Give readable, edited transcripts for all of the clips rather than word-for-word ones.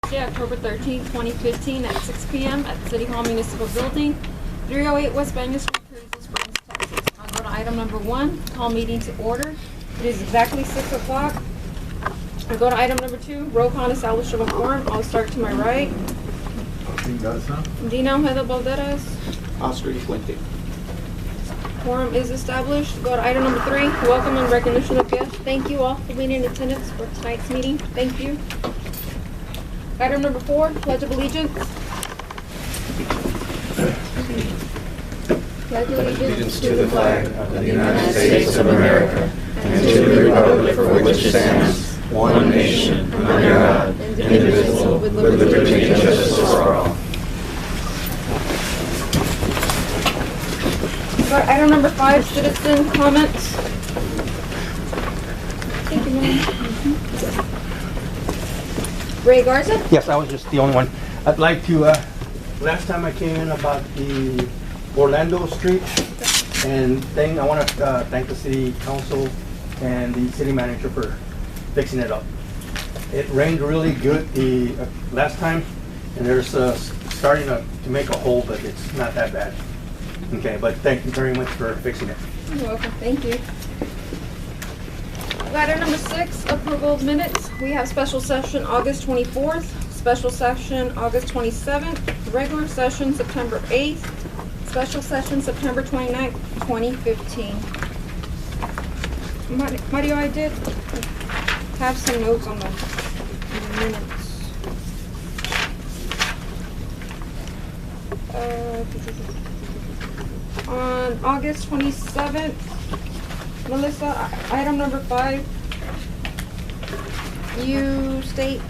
Tuesday, October 13th, 2015 at 6 p.m. at City Hall Municipal Building, 308 West Bangor Street, Carrizo Springs, Texas. I'll go to item number 1, call meeting to order. It is exactly 6 o'clock. I'll go to item number 2, roll call and establish of a quorum. I'll start to my right. Dina Ojeda Balderas. Oscar Fuente. Quorum is established. Go to item number 3, welcome and recognition of guests. Thank you all for being in attendance for tonight's meeting. Thank you. Item number 4, pledge of allegiance. Pledge Allegiance to the flag of the United States of America and to the republic for which it stands, one nation, under God, indivisible, with liberty and justice for all. Item number 5, citizen comments. Thank you, ma'am. Ray Garza? Yes, I was just the only one. I'd like to, last time I came in about the Orlando Street and thing, I want to thank the city council and the city manager for fixing it up. It rained really good the last time, and there's starting to make a hole, but it's not that bad. Okay, but thank you very much for fixing it. You're welcome. Thank you. Item number 6, approval of minutes. We have special session August 24th, special session August 27th, regular session September 8th, special session September 29th, 2015. Mario, I did have some notes on the minutes. On August 27th, Melissa, item number 5, you state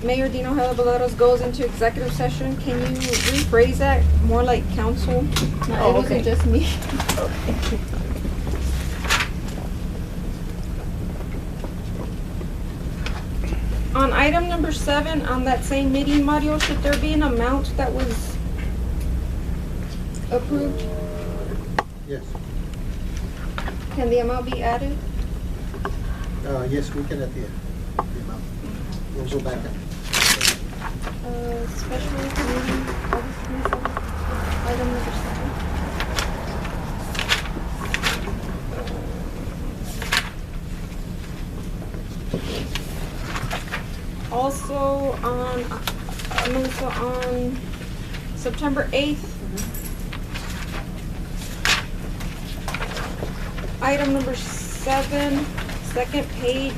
Mayor Dino Helaboleros goes into executive session. Can you rephrase that more like council? No, it wasn't just me. Okay. On item number 7, on that same meeting, Mario, should there be an amount that was approved? Yes. Can the amount be added? Yes, we can at the end. We'll go back up. Special meeting, August 27th, item number 7. Also on September 8th, item number 7, second page.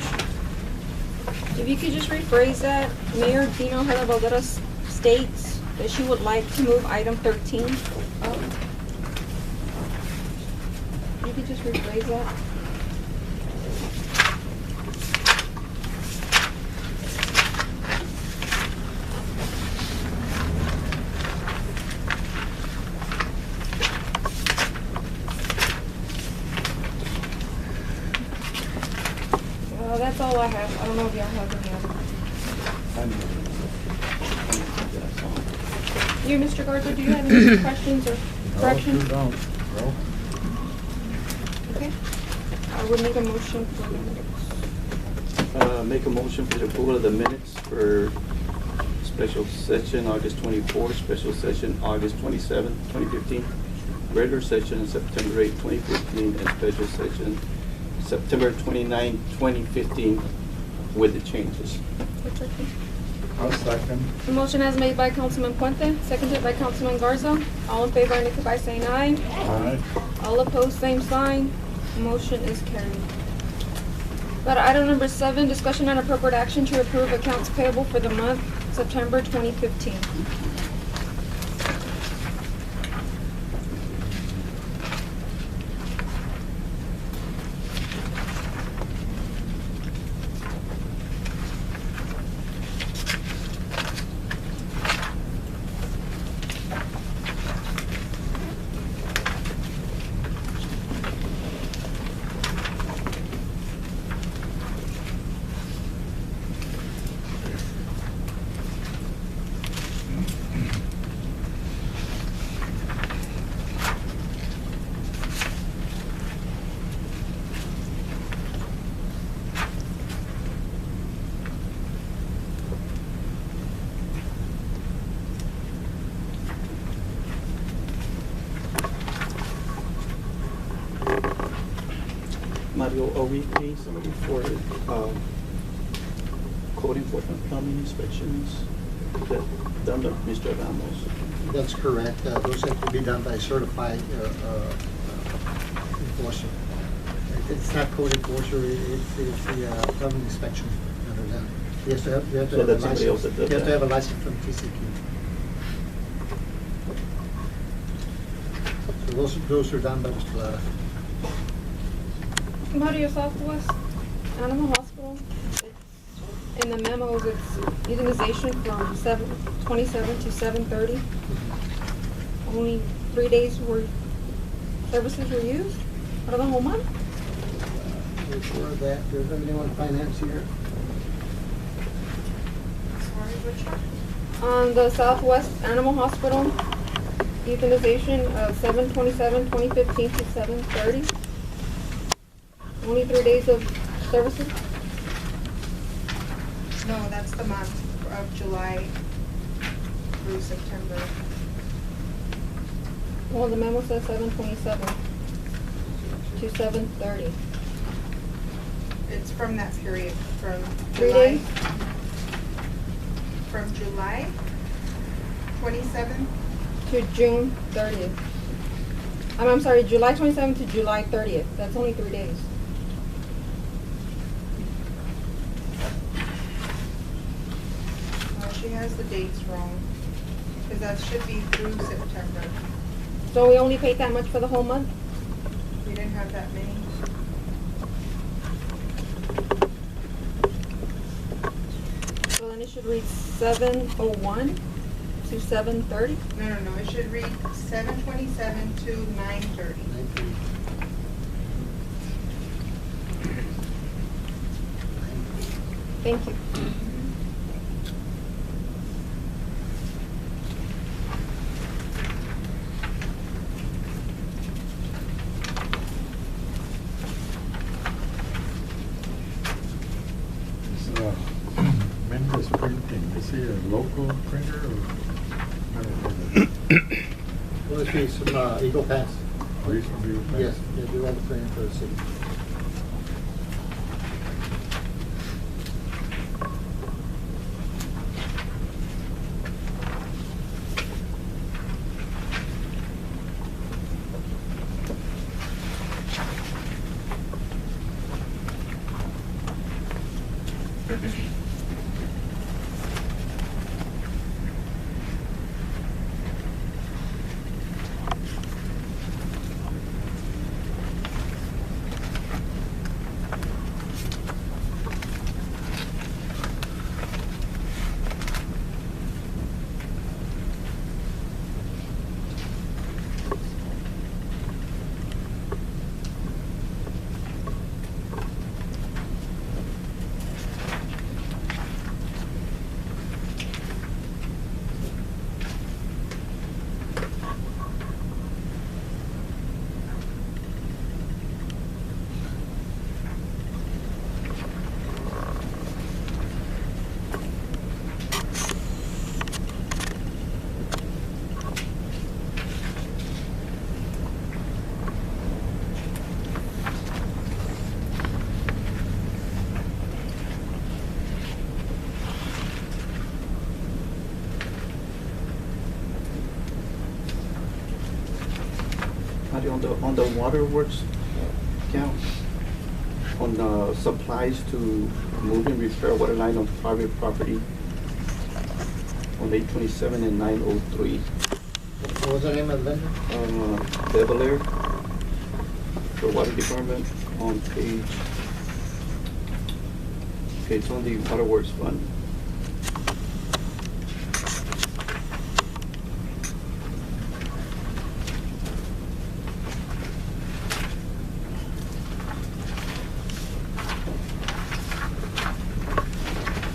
If you could just rephrase that, Mayor Dino Helaboleros states that she would like to move item 13 up. You could just rephrase that. That's all I have. I don't know if y'all have any other. You, Mr. Garza, do you have any questions or corrections? No. Okay. I would need a motion for the minutes. Make a motion for the approval of the minutes for special session August 24th, special session August 27th, 2015, regular session September 8th, 2015, and special session September 29, 2015, with the changes. I'll second. The motion has made by Councilman Puente, seconded by Councilman Garza. All in favor indicate by saying aye. Aye. All opposed, same sign. Motion is carried. But item number 7, discussion and appropriate action to approve accounts payable for the month September 2015. Mario, are we paying somebody for code enforcement plumbing inspections? Is that done by Mr. Ramos? That's correct. Those have to be done by a certified enforcer. It's not code enforcer, it's the plumbing inspection under that. You have to have So a that's somebody else license. that does You have to that? have a license from TCQ. So those are done by Mr. Lara. Mario, Southwest Animal Hospital, in the memos, it's utilization from 7/27 to 7/30. Only 3 days were, services were used out of the whole month? Make sure that there's anyone finance here. Sorry, which one? On the Southwest Animal Hospital, utilization of 7/27/2015 to 7/30. Only 3 days of services? No, that's the month of July through September. Well, the memo says 7/27 to 7/30. It's from that period, from 3 July. days? From July 27th. To June 30th. I'm sorry, July 27th to July 30th. That's only 3 days. She has the dates wrong, because that should be through September. So we only paid that much for the whole month? We didn't have that many. So then it should read 7/01 to 7/30? No, it should read 7/27 to 9/30. Thank you. Mendes Printing, is he a local printer or? Well, let's see, some Eagle Pass. Or he's from Eagle Pass? Yes, they do all the printing for the city. On the waterworks account, on supplies to move and repair water line on private property on 827 and 903. What was the name of the vendor? Bevel for water department on page, okay, it's on the waterworks fund.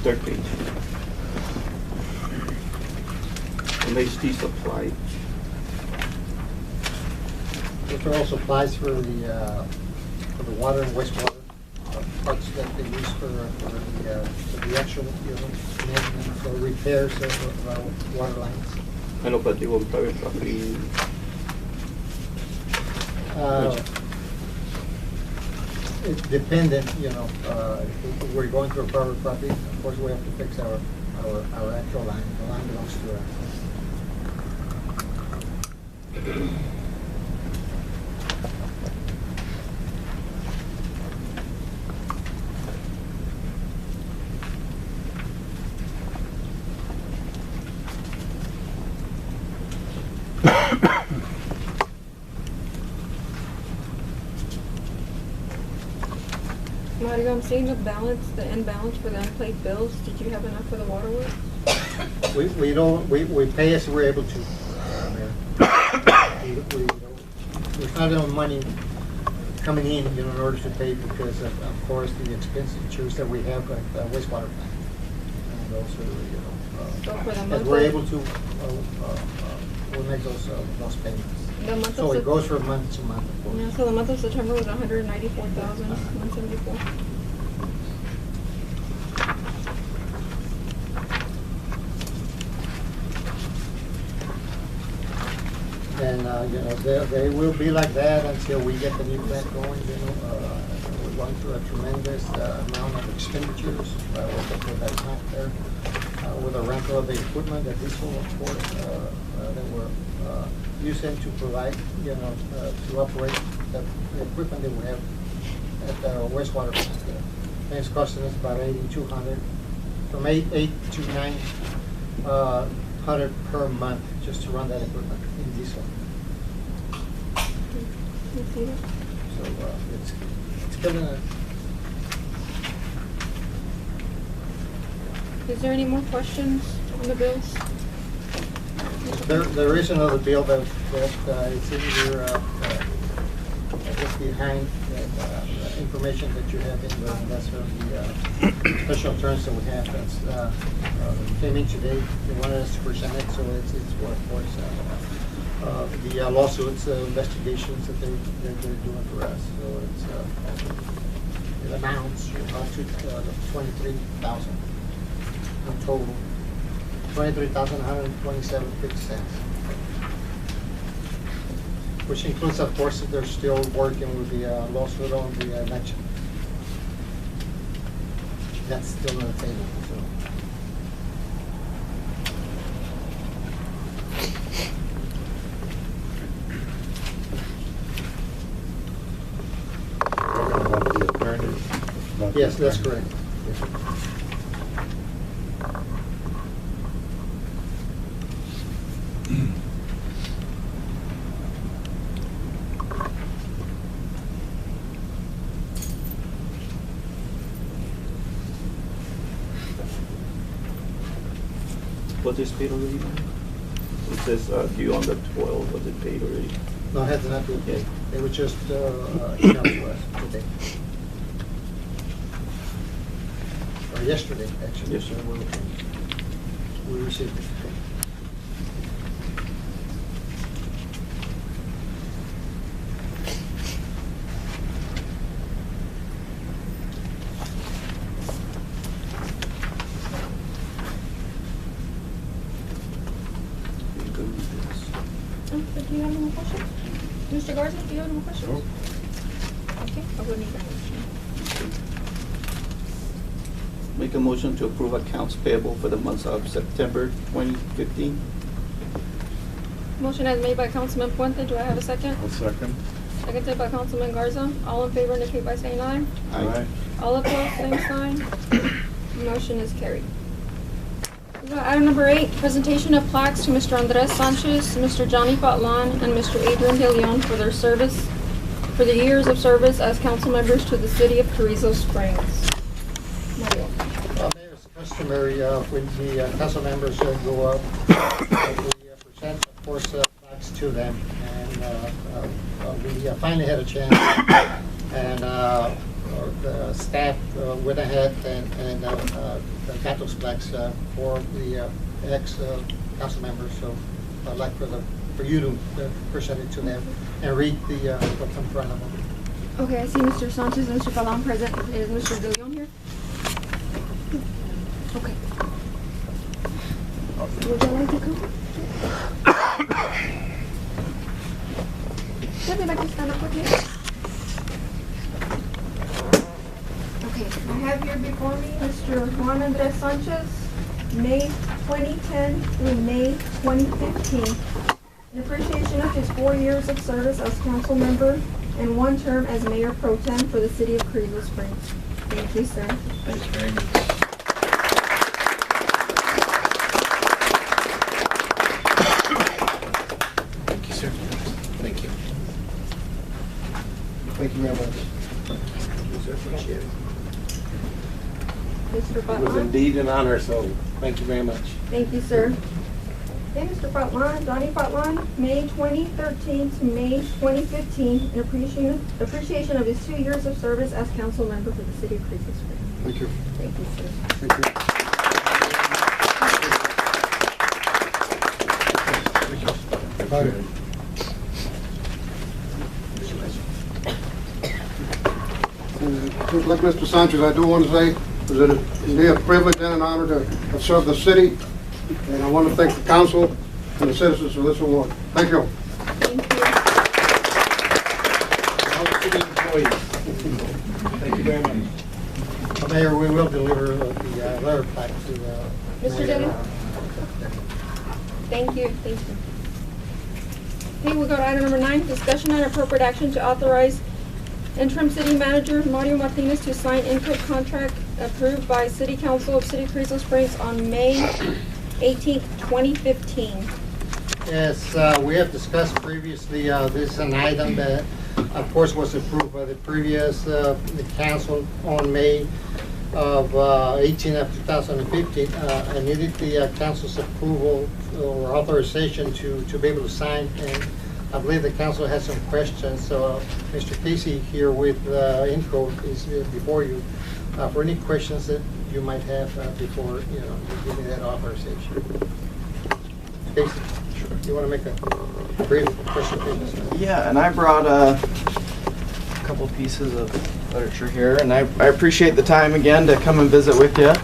Third page. MHD supply. Those are all supplies for the water and wastewater parts that they use for the actual, maintenance or repairs of water lines. I know, but they were private property. it's dependent, you know, if we're going through a private property, of course, we have to fix our actual line. The line belongs to us. Mario, I'm seeing the balance, the end balance for the unpaid bills. Did you have enough for the water work? We don't, we pay as we're able to, Mayor. There's not enough money coming in, you know, in order to pay because of course, the expenditures that we have at the wastewater plant. And also, you So for the know, month as we're of- able to, we'll make those payments. The month So of it Sep- goes from month to month, of course. Yeah, so the month of September was 194,174. And, you know, they will be like that until we get the new plant going, you know. We're going through a tremendous amount of expenditures with that plant there, with the rental of the equipment, the diesel, of course, that we're using to provide, you know, to operate the equipment that we have at the wastewater plant there. And it's costing us about $8,200, from $8 to $900 per month just to run that equipment in diesel. You see that? So it's killing us. Is there any more questions on the bills? There is another bill that is in your, just behind that information that you have in there, and that's from the special terms that we have. That's came in today. They wanted us to present it, so it's what, of course, the lawsuits, investigations that they're doing for us. So it amounts to $23,000 in total. $23,127.50, which includes, of course, that they're still working with the lawsuit on the election. That's still on the table. So. Talking about the attorney. not the Yes, that's attorney. correct. Yes, sir. Was this paid already? It says due on the 12th. Was it paid already? No, it has not been Okay. paid. They were just emailed to us today. Or yesterday, actually. Yes, sir. So we received it. Do you have any more questions? Mr. Garza, do you have any more questions? Nope. Okay, I will need that motion. Make a motion to approve accounts payable for the months of September 2015. Motion as made by Councilman Puente. Do I have a second? I'll second. Seconded by Councilman Garza. All in favor indicate by saying aye. Aye. All opposed, same sign. Motion is carried. We got item number 8, presentation of plaques to Mr. Andres Sanchez, Mr. Johnny Patlan, and Mr. Adrian De Leon for their service, for the years of service as council members to the city of Carrizo Springs. Mario. Mayor, it's customary when the council members go up, we present, of course, plaques to them. And we finally had a chance, and the staff went ahead and got those plaques for the ex-council members. So I'd like for you to present it to them and read what's in front of them. Okay, I see Mr. Sanchez and Mr. Patlan present. Is Mr. De Leon here? Okay. Would you like to come? Would you like to stand up with me? Okay, I have here before me Mr. Juan Andres Sanchez, May 2010 through May 2015. In appreciation of his 4 years of service as council member and 1 term as mayor pro tem for the city of Carrizo Springs. Thank you, sir. Thank you very much. Thank you, sir. Thank you. Thank you very much. Appreciate it. Mr. It was Butler. indeed an honor, so thank you very much. Thank you, sir. Okay, Mr. Fatlan, Donnie Fatlan, May 2013 to May 2015, in appreciation of his 2 years of service as council member for the city of Carrizo Springs. Thank you. Thank you, sir. Thank you. Bye. Like Mr. Sanchez, I do want to say that it's indeed a privilege and an honor to have served the city, and I want to thank the council and the citizens for this award. Thank you. Thank you. All the city employees. Thank you very much. Mayor, we will deliver the letter back to Mr. Dennis? Thank you, thank you. Okay, we'll go to item number 9, discussion and appropriate action to authorize interim city manager Mario Martinez to sign input contract approved by City Council of City of Carrizo Springs on May 18th, 2015. Yes, we have discussed previously, this is an item that, of course, was approved by the previous the council on May of 18 of 2015. I needed the council's approval or authorization to be able to sign, and I believe the council has some questions. So Mr. Casey here with Info is before you for any questions that you might have before you give me that authorization. Casey, sure. You want to make a brief presentation? Yeah, and I brought a couple pieces of literature here, and I appreciate the time again to come and visit with you.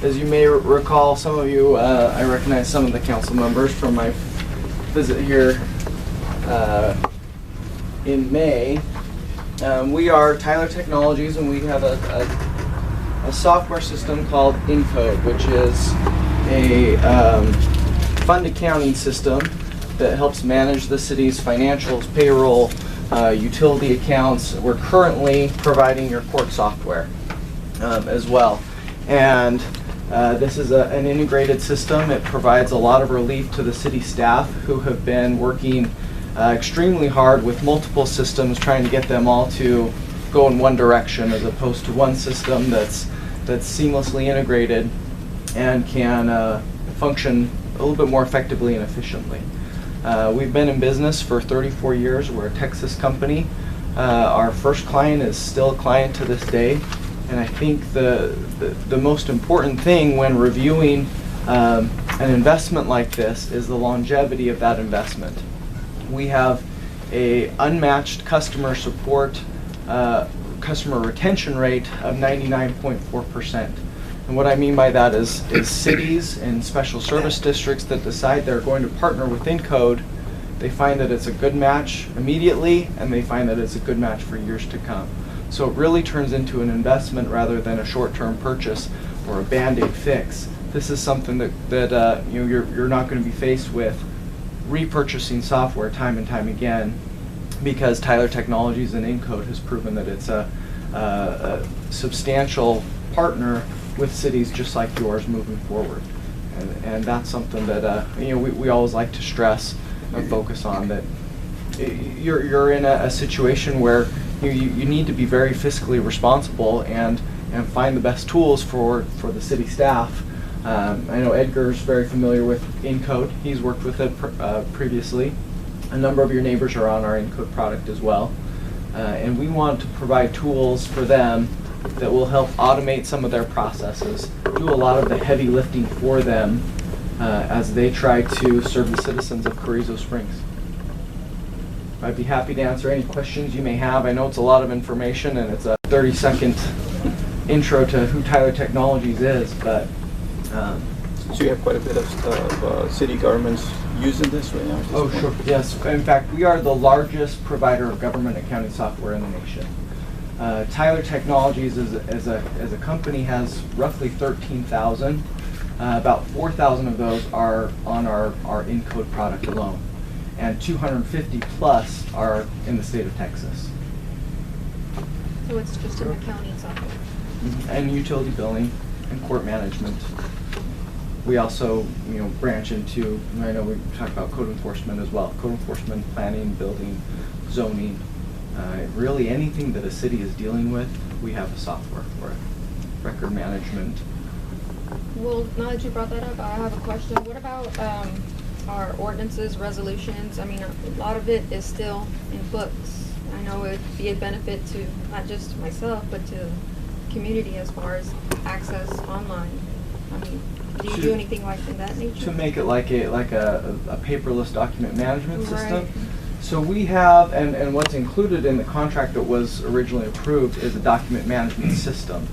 As you may recall, some of you, I recognize some of the council members from my visit here in May. We are Tyler Technologies, and we have a software system called Encode, which is a fund accounting system that helps manage the city's financials, payroll, utility accounts. We're currently providing your court software as well. And this is an integrated system. It provides a lot of relief to the city staff who have been working extremely hard with multiple systems, trying to get them all to go in one direction as opposed to one system that's seamlessly integrated and can function a little bit more effectively and efficiently. We've been in business for 34 years. We're a Texas company. Our first client is still a client to this day. And I think the most important thing when reviewing an investment like this is the longevity of that investment. We have a unmatched customer support, customer retention rate of 99.4%. And what I mean by that is cities and special service districts that decide they're going to partner with Encode, they find that it's a good match immediately, and they find that it's a good match for years to come. So it really turns into an investment rather than a short-term purchase or a Band-Aid fix. This is something that you're not going to be faced with repurchasing software time and time again, because Tyler Technologies and Encode has proven that it's a substantial partner with cities just like yours moving forward. And that's something that we always like to stress and focus on, that you're in a situation where you need to be very fiscally responsible and find the best tools for the city staff. I know Edgar's very familiar with Encode. He's worked with it previously. A number of your neighbors are on our Encode product as well. And we want to provide tools for them that will help automate some of their processes, do a lot of the heavy lifting for them as they try to serve the citizens of Carrizo Springs. I'd be happy to answer any questions you may have. I know it's a lot of information and it's a 30-second intro to who Tyler Technologies is, but So you have quite a bit of city governments using this right now? at this Oh, point? sure. Yes. In fact, we are the largest provider of government accounting software in the nation. Tyler Technologies as a company has roughly 13,000. About 4,000 of those are on our Encode product alone, and 250 plus are in the state of Texas. So it's just an accounting software. And utility billing and court management. We also, branch into, I know we talk about code enforcement as well. Code enforcement, planning, building, zoning. Really anything that a city is dealing with, we have a software for it. Record management. Well, now that you brought that up, I have a question. What about our ordinances, resolutions? I mean, a lot of it is still in books. I know it'd be a benefit to not just myself, but to the community as far as access online. I mean, do you do anything like in that nature? To make it like a paperless document management system. Right. So we have, and what's included in the contract that was originally approved is a document management system.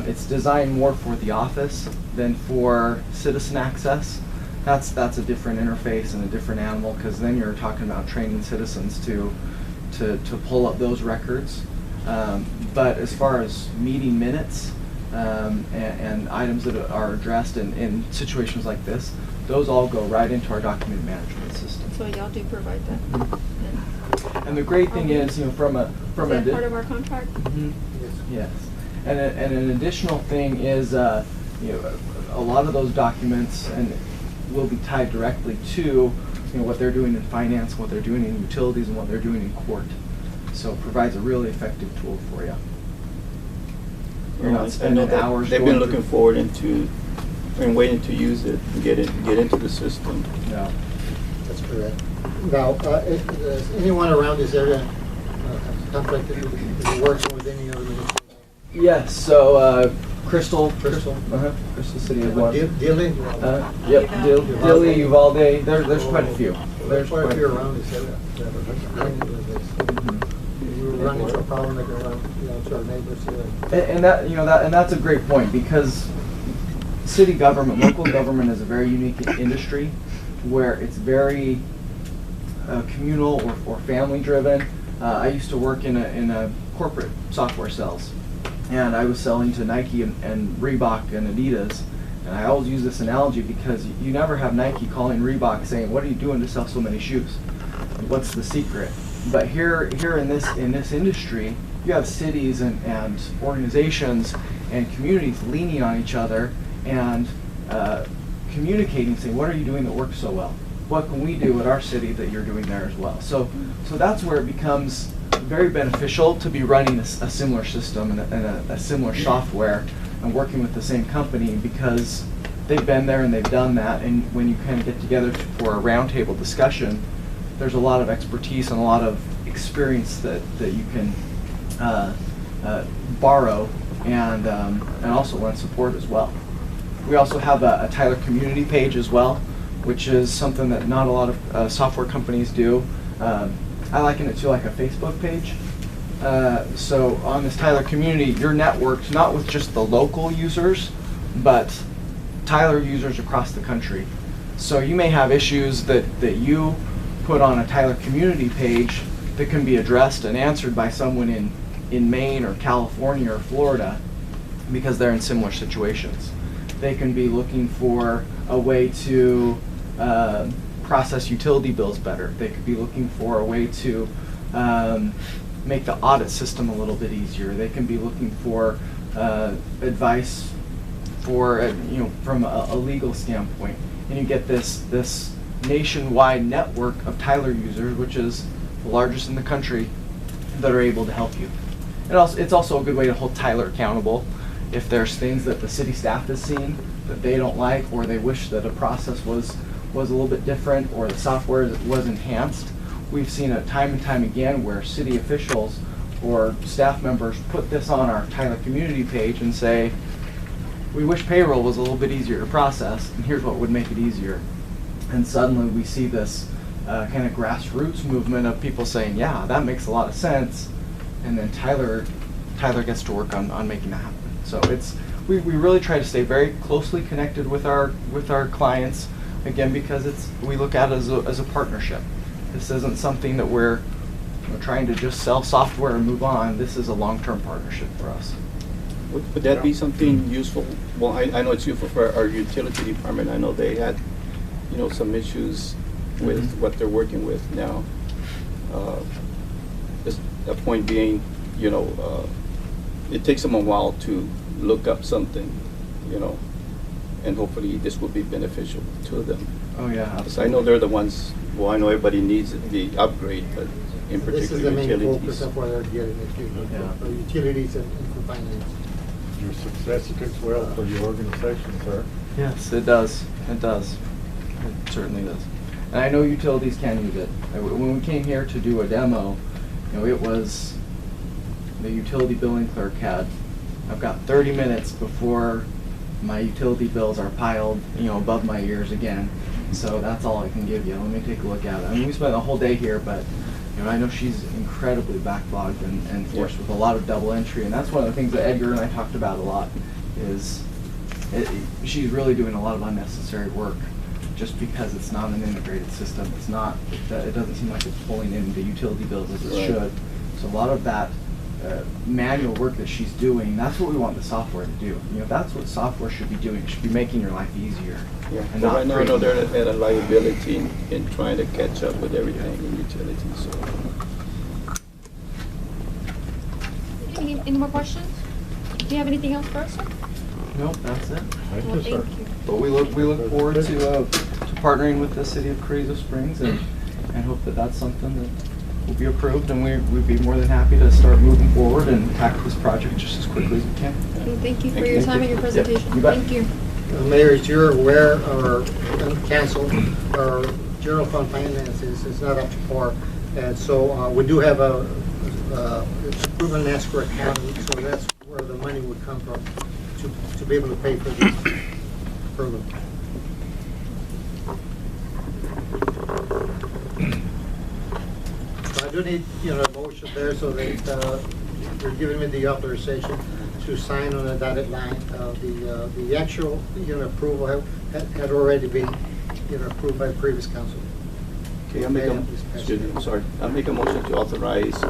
It's designed more for the office than for citizen access. That's a different interface and a different animal, because then you're talking about training citizens to pull up those records. But as far as meeting minutes and items that are addressed in situations like this, those all go right into our document management system. So y'all do provide that? And the great thing is, from a Is that part of our contract? Mhm. Yes, and an additional thing is, a lot of those documents will be tied directly to, what they're doing in finance, what they're doing in utilities, and what they're doing in court. So it provides a really effective tool for you. You're not I spending know that hours. they've going been looking through- forward and waiting to use it and get into the system. Yeah. That's correct. Now, does anyone around this area have contracted with working with any other municipal? Yes. So Crystal. Crystal. Crystal City is one. Dealing? Yep. Dilly, Uvalde. There's quite a few. There's quite a few around this area. that are dealing with this. We were running into a problem like around, to our neighbors here. And that's a great point, because city government, local government is a very unique industry where it's very communal or family driven. I used to work in a corporate software sales, and I was selling to Nike and Reebok and Adidas. And I always use this analogy because you never have Nike calling Reebok saying, "What are you doing to sell so many shoes? What's the secret?" But here in this industry, you have cities and organizations and communities leaning on each other and communicating, saying, "What are you doing that works so well? What can we do at our city that you're doing there as well?" So that's where it becomes very beneficial to be running a similar system and a similar software and working with the same company, because they've been there and they've done that. And when you kind of get together for a roundtable discussion, there's a lot of expertise and a lot of experience that you can borrow and also lend support as well. We also have a Tyler community page as well, which is something that not a lot of software companies do. I liken it to like a Facebook page. So on this Tyler community, you're networked not with just the local users, but Tyler users across the country. So you may have issues that you put on a Tyler community page that can be addressed and answered by someone in Maine or California or Florida, because they're in similar situations. They can be looking for a way to process utility bills better. They could be looking for a way to make the audit system a little bit easier. They can be looking for advice for from a legal standpoint. And you get this nationwide network of Tyler users, which is the largest in the country, that are able to help you. It's also a good way to hold Tyler accountable. If there's things that the city staff has seen that they don't like, or they wish that a process was a little bit different, or the software was enhanced, we've seen it time and time again where city officials or staff members put this on our Tyler community page and say, "We wish payroll was a little bit easier to process, and here's what would make it easier." And suddenly we see this kind of grassroots movement of people saying, "Yeah, that makes a lot of sense," and then Tyler gets to work on making that happen. So we really try to stay very closely connected with our clients. again, because we look at it as a partnership. This isn't something that we're trying to just sell software and move on. This is a long-term partnership for us. Would that be something useful? Well, I know it's useful for our utility department. I know they had, some issues with what they're working with now. Just a point being, it takes them a while to look up something, and hopefully this will be beneficial to them. Oh yeah. Because I know they're the ones, well, I know everybody needs the upgrade, but in This is particular the main utilities. focus of what they're getting it to, Yeah. for utilities and for finance. Your success speaks well for your organization, sir. Yes, it does. It does. It certainly does. And I know utilities can use it. When we came here to do a demo, it was the utility billing clerk had, I've got 30 minutes before my utility bills are piled, above my ears again. So that's all I can give you. Let me take a look at it. I mean, we spent a whole day here, but I know she's incredibly backlogged and forced with a lot of double entry. And that's one of the things that Edgar and I talked about a lot is she's really doing a lot of unnecessary work just because it's not an integrated system. It's not, it doesn't seem like it's pulling in the utility bills as it should. So a lot of that manual work that she's doing, that's what we want the software to do. That's what software should be doing. It should be making your life easier. Yeah, And but not right now I know creating- they're at a liability in trying to catch up with everything in utilities, so. Any more questions? Do you have anything else for us, sir? Nope, that's it. Thank Well, you, sir. thank you. But we look forward to partnering with the city of Carrizo Springs and hope that that's something that will be approved, and we'd be more than happy to start moving forward and tackle this project just as quickly as we can. Okay, thank you for Thank your you. time and your presentation. you bet. Thank you. Mayor, as you're aware, our council, our general fund finances is not up to par. And so we do have a improvement and escrow account, so that's where the money would come from to be able to pay for this program. So I do need, a motion there so that you're giving me the authorization to sign on a dotted line. The actual, approval had already been, approved by the previous council. Okay, I'll make a motion to authorize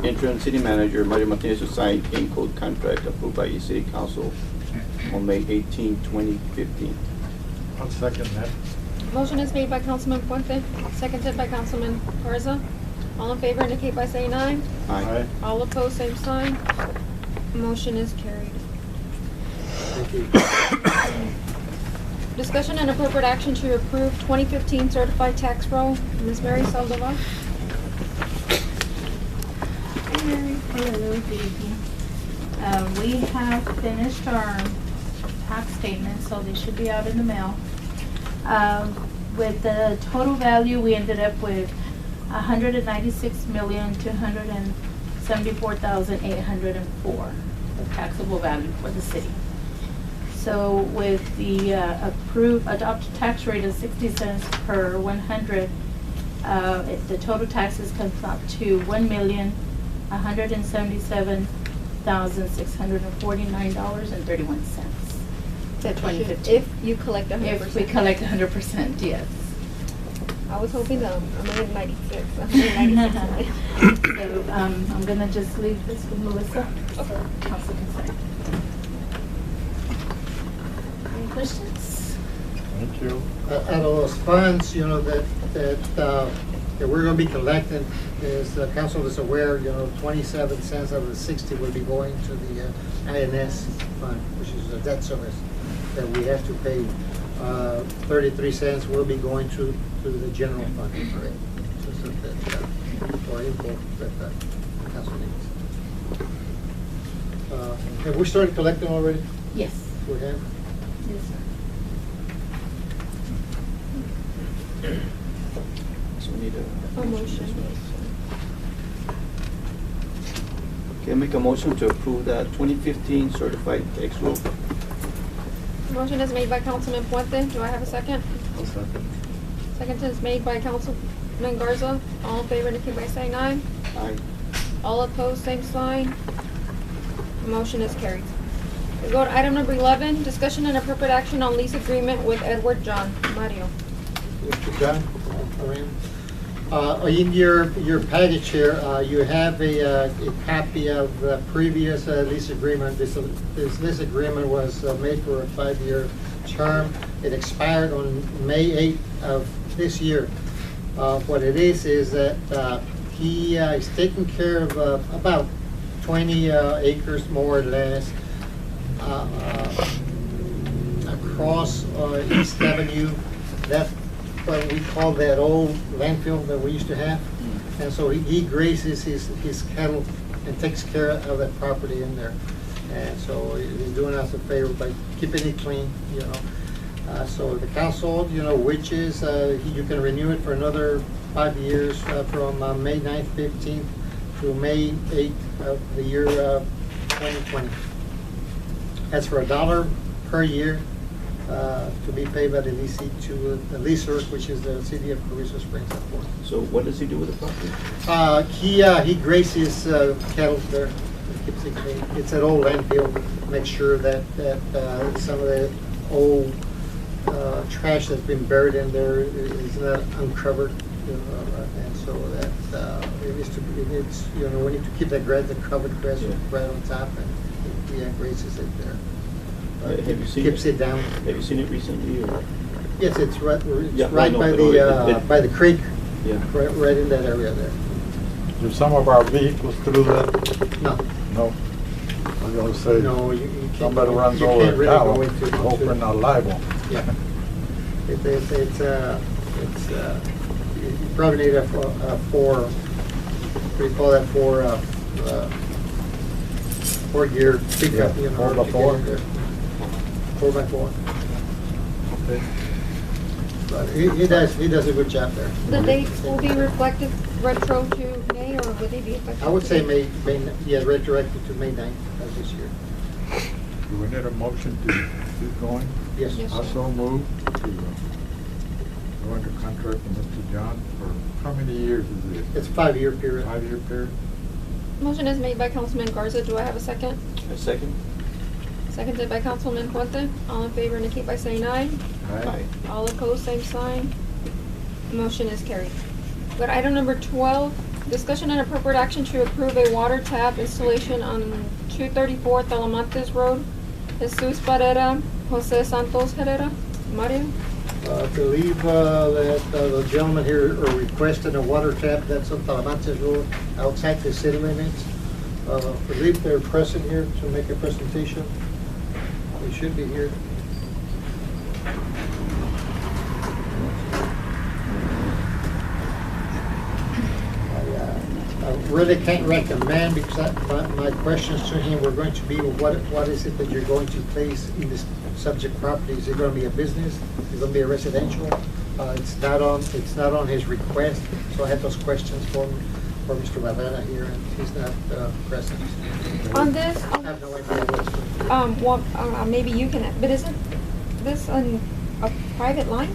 interim city manager Mario Martinez to sign in-code contract approved by the city council on May 18, 2015. I'll second that. Motion is made by Councilman Puente, seconded by Councilman Garza. All in favor indicate by saying aye. Aye. All opposed, same sign. Motion is carried. Thank you. Discussion and appropriate action to approve 2015 certified tax roll. Ms. Mary Saldivar. Hi, Mary. Hello, good evening. We have finished our tax statements, so they should be out in the mail. With the total value, we ended up with $196,274,804 of taxable value for the city. So with the adopted tax rate of 60 cents per 100, the total taxes comes up to $1,177,649.31. That 2015. If you collect 100%. If we collect 100%, yes. I was hoping that 196. 196. So I'm gonna just leave this with Melissa. Okay. Council can sign. Any questions? Thank you. Out of those funds, that we're gonna be collecting, is the council is aware, 27 cents out of the 60 will be going to the INS fund, which is a debt service that we have to pay. 33 cents will be going to the general fund. Right? So that, for info that the council needs. Have we started collecting already? Yes. We have? Yes, sir. So we need A motion. Okay, I make a motion to approve that 2015 certified tax roll. Motion is made by Councilman Puente. Do I have a second? I'll second. Second is made by Councilman Garza. All in favor indicate by saying aye. Aye. All opposed, same sign. Motion is carried. We go to item number 11, discussion and appropriate action on lease agreement with Edward John. Mario. Mr. John, in your package here, you have a copy of the previous lease agreement. This lease agreement was made for a 5-year term. It expired on May 8th of this year. What it is that he is taking care of about 20 acres more or less across East Avenue. That's what we call that old landfill that we used to have. And so he grazes his cattle and takes care of that property in there. And so he's doing us a favor by keeping it clean, you know. So the council, you know, which is, you can renew it for another 5 years from May 9th, 15th to May 8th of the year 2020. That's for $1 per year to be paid by the leasee to the leaser, which is the city of Carrizo Springs. So what does he do with the property? He grazes cattle there. He keeps it clean. It's an old landfill. Make sure that some of the old trash that's been buried in there is not uncovered, you know, and so that it's you know, we need to keep that grass, the covered grass, right on top, and he grazes it there. Have you seen Keeps it down. Have you seen it recently? Or? Yes, it's right Yeah, right no, by but by the creek. Yeah. Right in that area there. Do some of our vehicles through that? No. No. I'm gonna say, No, you can't. somebody runs you over can't a really cow, go into hope we're not liable. Yeah. You probably need a four, what do you call that, four-gear pickup, Yeah, you know. 4x4? 4x4. Okay. But he does a good job there. The dates will be reflected retro to May, or would they be effective? I would say today? yeah, retroactive to May 9th of this year. Do we need a motion to keep going? Yes. Yes. I so move to go under contract with Mr. John for, how many years is it? It's a 5-year period. 5-year period? Motion is made by Councilman Garza. Do I have a second? A second? Seconded by Councilman Fuente. All in favor indicate by saying aye. Aye. All opposed, same sign. Motion is carried. But item number 12, discussion and appropriate action to approve a water tap installation on 234 Talamantes Road. Jesus Barrera, Jose Santos Herrera. Mario? I believe that the gentleman here are requesting a water tap that's on Talamantes Road outside the city limits. I believe they're present here to make a presentation. They should be here. I really can't recommend, because my questions to him were going to be, what is it that you're going to place in this subject property? Is it going to be a business? Is it going to be a residential? It's not on his request, so I had those questions for Mr. Barrera here, and he's not present. On this, I have no idea what's. well, maybe you can, but isn't this on a private line?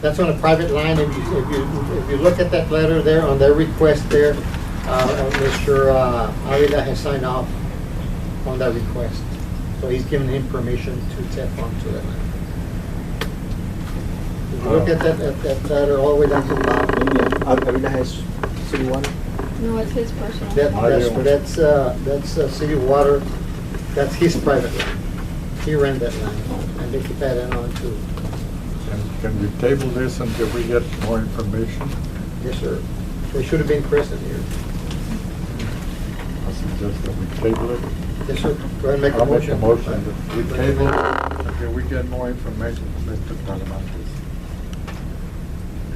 That's on a private line, and if you look at that letter there, on their request there, Mr. Avila has signed off on that request. So he's given him permission to tap onto that line. If you look at that letter all the way down to the bottom, Avila has city water? No, it's his personal. that's city water, that's his private line. He ran that line, and they keep adding on to. Can we table this until we get more information? Yes, sir. They should have been present here. I suggest that we table it. Yes, sir. Go ahead and make a I'll make a motion. motion that we table it until we get more information from Mr. Talamantes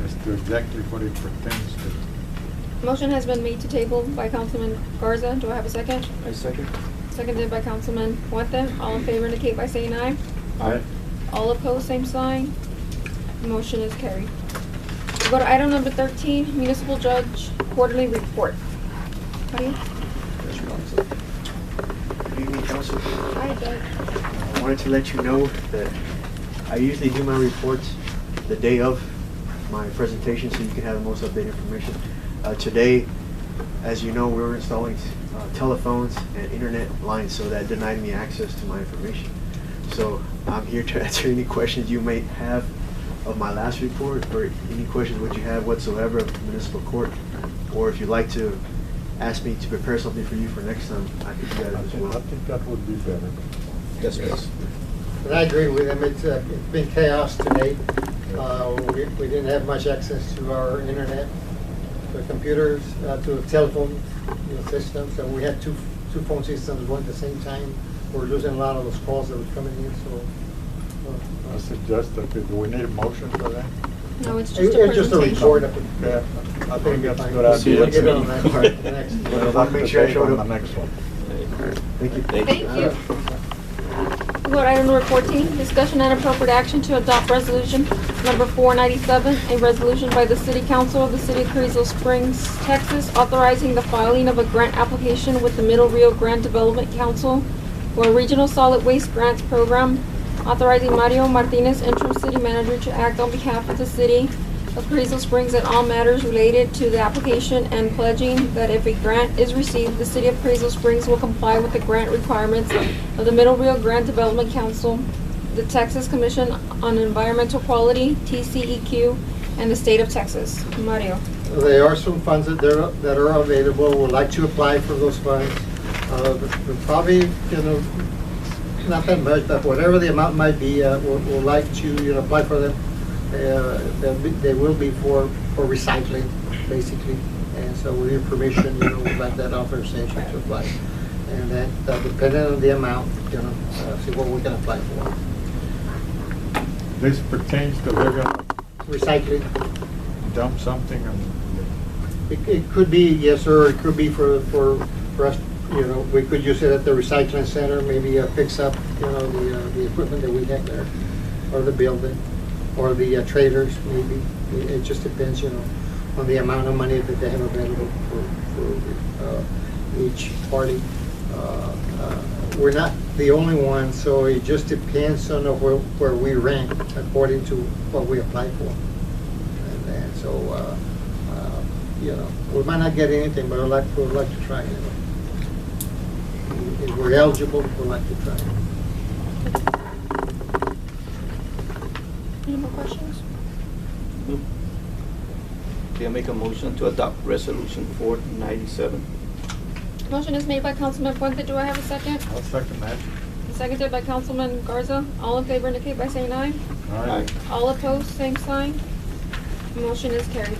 as to exactly what it pertains to. Motion has been made to table by Councilman Garza. Do I have a second? I second. Seconded by Councilman Fuente. All in favor indicate by saying aye. Aye. All opposed, same sign. Motion is carried. We go to item number 13, Municipal Judge Quarterly Report. Maria? Good evening, Council. Hi, Judge. I wanted to let you know that I usually do my reports the day of my presentation so you can have the most updated information. Today, as you know, we were installing telephones and internet lines, so that denied me access to my information. So I'm here to answer any questions you may have of my last report, or any questions what you have whatsoever of municipal court, or if you'd like to ask me to prepare something for you for next time, I could do that as I well. think that would be better. Yes, please. But I agree with him. It's been chaos today. We didn't have much access to our internet, to computers, to telephone systems. So we had two phone systems going at the same time. We're losing a lot of those calls that were coming in. So I suggest that, do we need a motion for that? No, it's just a it's just a presentation. report. Yeah, I think that's a good See you idea. next Get it on meeting. that next. Well, if I make sure I showed On up. the next one. Thank you. Thank you. Go to item number 14, discussion and appropriate action to adopt resolution number 497, a resolution by the City Council of the City of Carrizo Springs, Texas, authorizing the filing of a grant application with the Middle Rio Grant Development Council for a regional solid waste grants program, authorizing Mario Martinez, interim city manager, to act on behalf of the City of Carrizo Springs in all matters related to the application, and pledging that if a grant is received, the City of Carrizo Springs will comply with the grant requirements of the Middle Rio Grant Development Council, the Texas Commission on Environmental Quality, TCEQ, and the State of Texas. Mario. There are some funds that are available. We'd like to apply for those funds. Probably, not that much, but whatever the amount might be, we'd like to apply for them. They will be for recycling, basically. And so with your permission, we'd like that authorization to apply. And that, depending on the amount, see what we can apply for. This pertains to they're gonna Recycling. dump something and It could be, yes, sir, it could be for us, we could use it at the recycling center, maybe fix up, the equipment that we have there, or the building, or the trailers, maybe. It just depends, on the amount of money that they have available for each party. We're not the only one, so it just depends on where we rank according to what we apply for. And so, we might not get anything, but we'd like to try. If we're eligible, we'd like to try. Any more questions? Okay, I make a motion to adopt resolution 497. Motion is made by Councilman Fuente. Do I have a second? I'll second that. Seconded by Councilman Garza. All in favor indicate by saying aye. All right. All opposed, same sign. Motion is carried.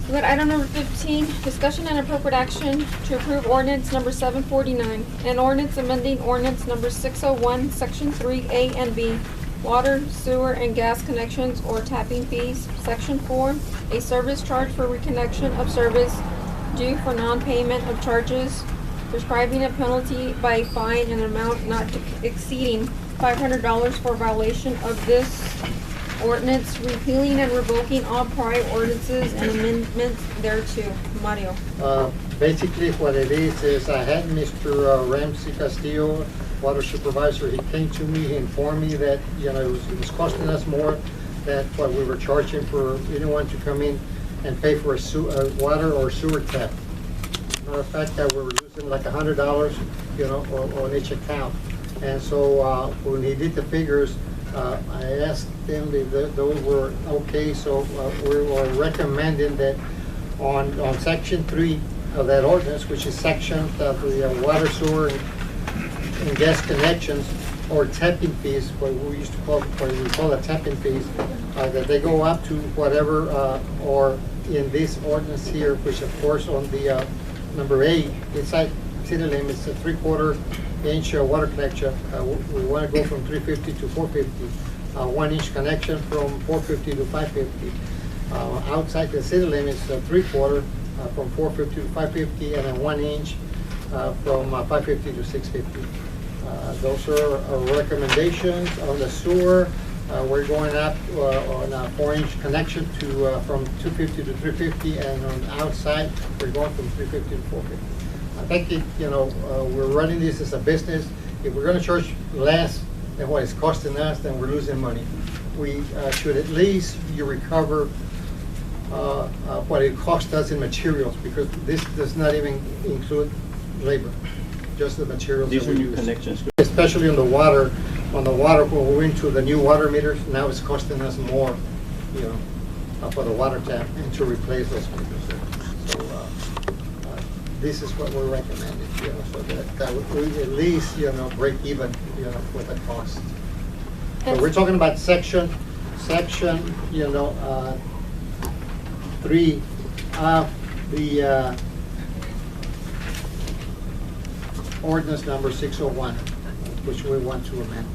We got item number 15, discussion and appropriate action to approve ordinance number 749, an ordinance amending ordinance number 601, section 3A and B, water, sewer, and gas connections or tapping fees, section 4, a service charge for reconnection of service due for non-payment of charges, prescribing a penalty by a fine in an amount not exceeding $500 for violation of this ordinance, repealing and revoking all prior ordinances and amendments thereto. Mario. Basically, what it is I had Mr. Ramsey Castillo, water supervisor. He came to me, he informed me that it was costing us more than what we were charging for anyone to come in and pay for a water or sewer tap. Matter of fact, that we were losing like $100, on each account. And so when he did the figures, I asked them if those were okay. So we were recommending that on section 3 of that ordinance, which is section of the water, sewer, and gas connections, or tapping fees, what we call it tapping fees, that they go up to whatever, or in this ordinance here, which of course on the number 8, inside city limits, a 3/4 inch water connection. We want to go from 350 to 450. 1 inch connection from 450 to 550. Outside the city limits, 3/4 from 450 to 550, and then 1 inch from 550 to 650. Those are our recommendations. On the sewer, we're going up on a 4-inch connection to from 250 to 350, and on the outside, we're going from 350 to 450. I think we're running this as a business. If we're going to charge less than what it's costing us, then we're losing money. We should at least recover what it cost us in materials, because this does not even include labor, just the materials These that are we new use. connections. Especially on the water, on the water, when we went to the new water meters, now it's costing us more, for the water tap and to replace those meters. So, this is what we're recommending, so that we at least, break even, with the cost. So we're talking about section, 3 of the, ordinance number 601, which we want to amend,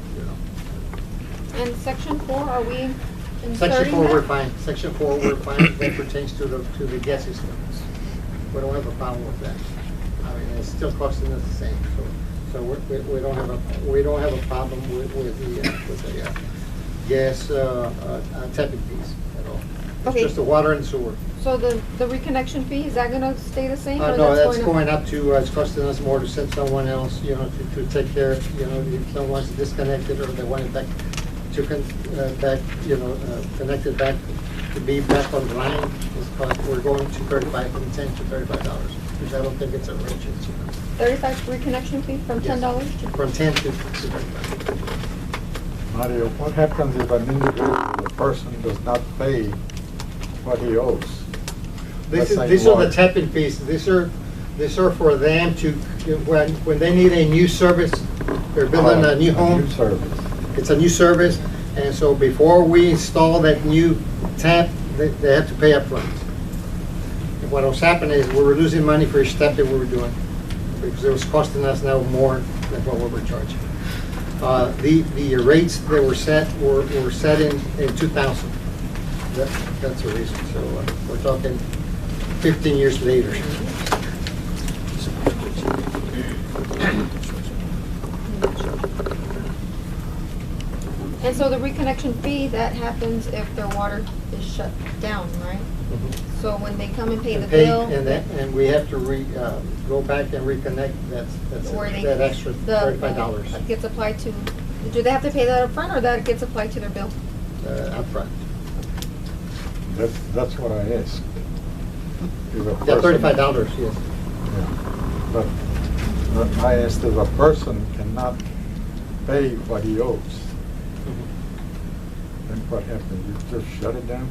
And section 4, are we inserting Section 4, we're that? fine. Section 4, we're fine. That pertains to the gas systems. We don't have a problem with that. I mean, it's still costing us the same. So we don't have a problem with the gas tapping fees at all. It's Okay. just the water and sewer. So the reconnection fee, is that gonna stay the same? or No, that's up? going up to, it's costing us more to send someone else, to take care, if someone's disconnected or they want it back to connect it back, to be back online. We're going to from $10 to $35, which I don't think it's outrageous, 35 reconnection fee from Yes. $10 to? From 10 to 35. Mario, what happens if an individual, a person does not pay what he owes? These Let's say are the water. tapping fees. These are for them to, when they need a new service, they're building a new home. New service. It's a new service, and so before we install that new tap, they have to pay up front. And what was happening is we were losing money for each step that we were doing, because it was costing us now more than what we were charging. The rates that were set were set in 2000. That's the reason. So we're talking 15 years later. And so the reconnection fee, that happens if their water is shut down, right? So when they come and pay the bill. And we have to go back and reconnect where they- that extra $35 That gets applied to, do they have to pay that up front, or that gets applied to their bill? upfront. That's what I asked. If a Yeah, person- $35, yes. Yeah. But I asked if a person cannot pay what he owes, then what happens? You just shut it down?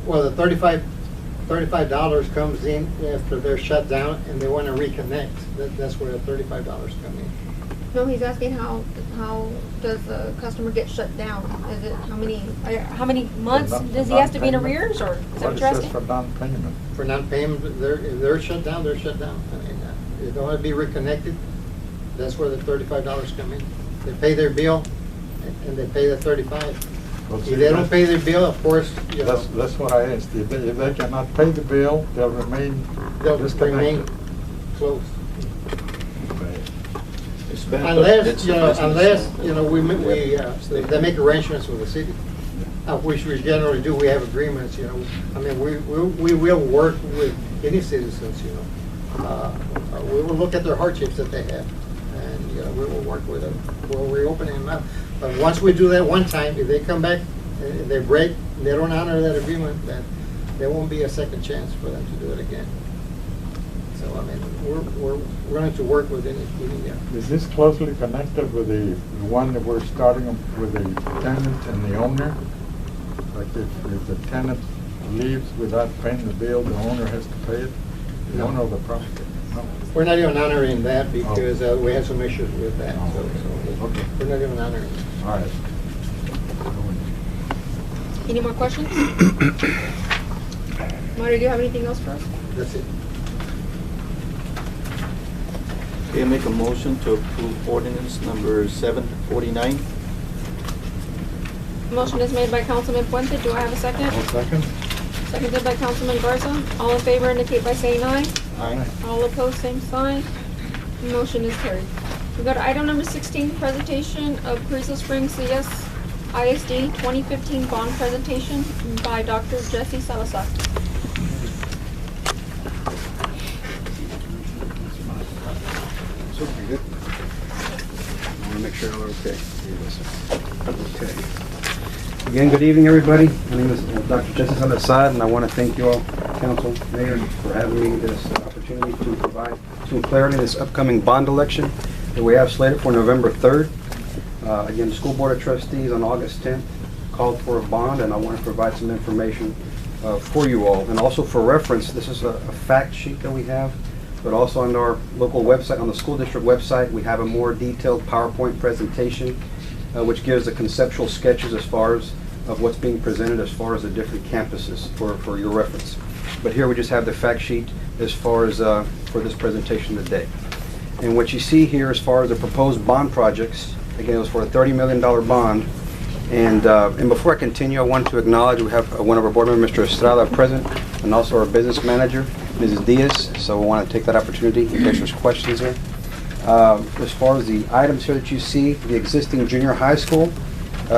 Well, the $35 comes in after they're shut down and they want to reconnect. That's where the $35 come in. No, he's asking how does the customer get shut down? Is it, how many months does he have to be in arrears, or is that what What it you're says asking? for non-payment. For non-payment, if they're shut down, they're shut down. I mean, if they want to be reconnected, that's where the $35 come in. They pay their bill and they pay the $35. Well, see, If they don't that- pay their bill, of course, That's what I asked. If they cannot pay the bill, they'll remain they'll disconnected. remain closed. It's bad, but Unless, that's the business. they make arrangements with the city, which we generally do. We have agreements, I mean, we will work with any citizens, we will look at their hardships that they have, and, we will work with them. We'll reopen them up. But once we do that one time, if they come back and they break, they don't honor that agreement, then there won't be a second chance for them to do it again. So, I mean, we're going to work with any. Is this closely connected with the one that we're starting with the tenant and the owner? Like if the tenant leaves without paying the bill, the owner has to pay it? The No. owner of the property? No. We're not even honoring that because we had some issues with that, so Okay. we're not even honoring it. All right. Any more questions? Mario, do you have anything else for us? That's it. Okay, I make a motion to approve ordinance number 749. Motion is made by Councilman Puente. Do I have a second? One second. Seconded by Councilman Garza. All in favor indicate by saying aye. Aye. All opposed, same sign. Motion is carried. We go to item number 16, presentation of Carrizo Springs CS ISD 2015 bond presentation by Dr. Jesse Salazar. Super good. I want to make sure we're okay. Okay. Again, good evening, everybody. My name is Dr. Jesse Salazar, and I want to thank you all, Council, Mayor, for having me this opportunity to provide some clarity in this upcoming bond election that we have slated for November 3rd. Again, the School Board of Trustees on August 10th called for a bond, and I want to provide some information for you all. And also for reference, this is a fact sheet that we have, but also on our local website, on the school district website, we have a more detailed PowerPoint presentation, which gives the conceptual sketches as far as of what's being presented as far as the different campuses for your reference. But here we just have the fact sheet as far as for this presentation today. And what you see here as far as the proposed bond projects, again, it was for a $30 million bond. And before I continue, I want to acknowledge we have one of our board members, Mr. Estrada, present, and also our business manager, Mrs. Diaz. So we want to take that opportunity in case there's questions here. As far as the items here that you see, the existing junior high school,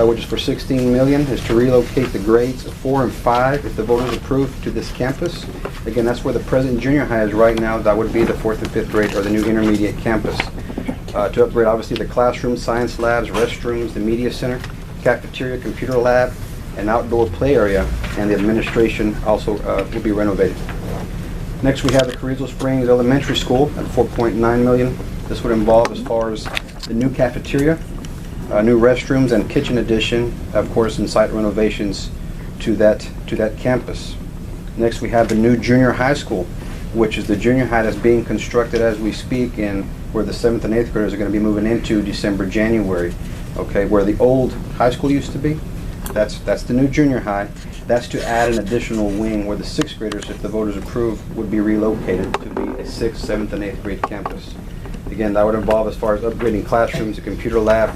which is for $16 million, is to relocate the grades 4 and 5 if the voters approve to this campus. Again, that's where the present junior high is right now. That would be the 4th and 5th grade or the new intermediate campus. To upgrade, obviously, the classrooms, science labs, restrooms, the media center, cafeteria, computer lab, and outdoor play area, and the administration also will be renovated. Next, we have the Carrizo Springs Elementary School at $4.9 million. This would involve as far as the new cafeteria, new restrooms and kitchen addition, of course, and site renovations to that campus. Next, we have the new junior high school, which is the junior high that's being constructed as we speak, and where the 7th and 8th graders are going to be moving into December, January. Okay, where the old high school used to be, that's the new junior high. That's to add an additional wing where the 6th graders, if the voters approve, would be relocated to be a 6th, 7th, and 8th grade campus. Again, that would involve as far as upgrading classrooms, a computer lab,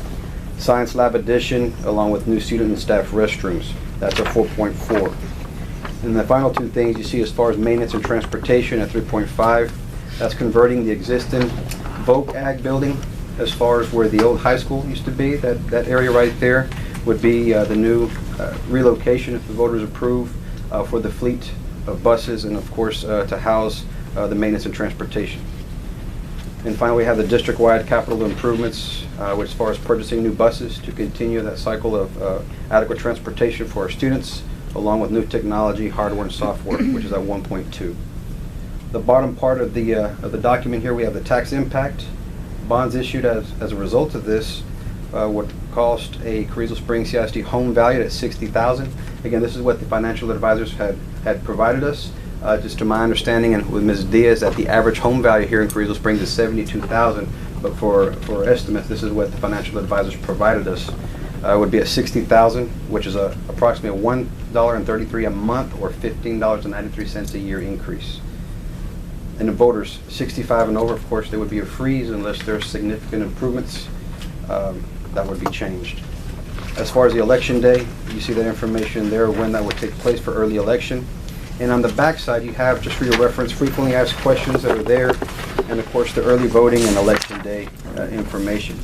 science lab addition, along with new student and staff restrooms. That's a 4.4. And the final two things you see as far as maintenance and transportation at 3.5, that's converting the existing Voc Ag building as far as where the old high school used to be. That area right there would be the new relocation if the voters approve for the fleet of buses, and of course to house the maintenance and transportation. And finally, we have the district-wide capital improvements, which as far as purchasing new buses to continue that cycle of adequate transportation for our students, along with new technology, hardware, and software, which is at 1.2. The bottom part of the document here, we have the tax impact. Bonds issued as a result of this would cost a Carrizo Springs CISD home valued at $60,000. Again, this is what the financial advisors had provided us. Just to my understanding, and with Ms. Diaz, that the average home value here in Carrizo Springs is $72,000. But for estimates, this is what the financial advisors provided us. Would be at $60,000, which is approximately a $1.33 a month or $15.93 a year increase. And the voters 65 and over, of course, there would be a freeze unless there's significant improvements that would be changed. As far as the election day, you see that information there when that would take place for early election. And on the back side, you have, just for your reference, frequently asked questions that are there, and of course the early voting and election day information.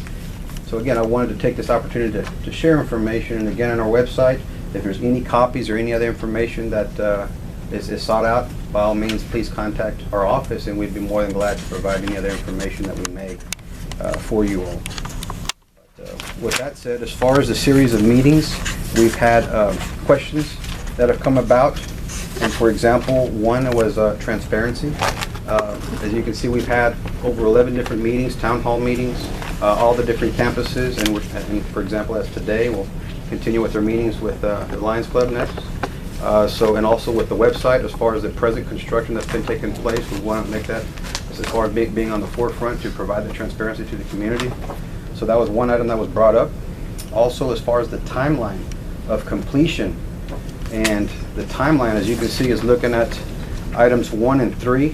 So again, I wanted to take this opportunity to share information, and again on our website, if there's any copies or any other information that is sought out, by all means, please contact our office, and we'd be more than glad to provide any other information that we may for you all. But, with that said, as far as the series of meetings, we've had questions that have come about. And for example, one was transparency. As you can see, we've had over 11 different meetings, town hall meetings, all the different campuses, and for example, as today, we'll continue with our meetings with the Lions Club next. And also with the website, as far as the present construction that's been taking place, we want to make that as far as being on the forefront to provide the transparency to the community. So that was one item that was brought up. Also, as far as the timeline of completion, and the timeline, as you can see, is looking at items 1 and 3.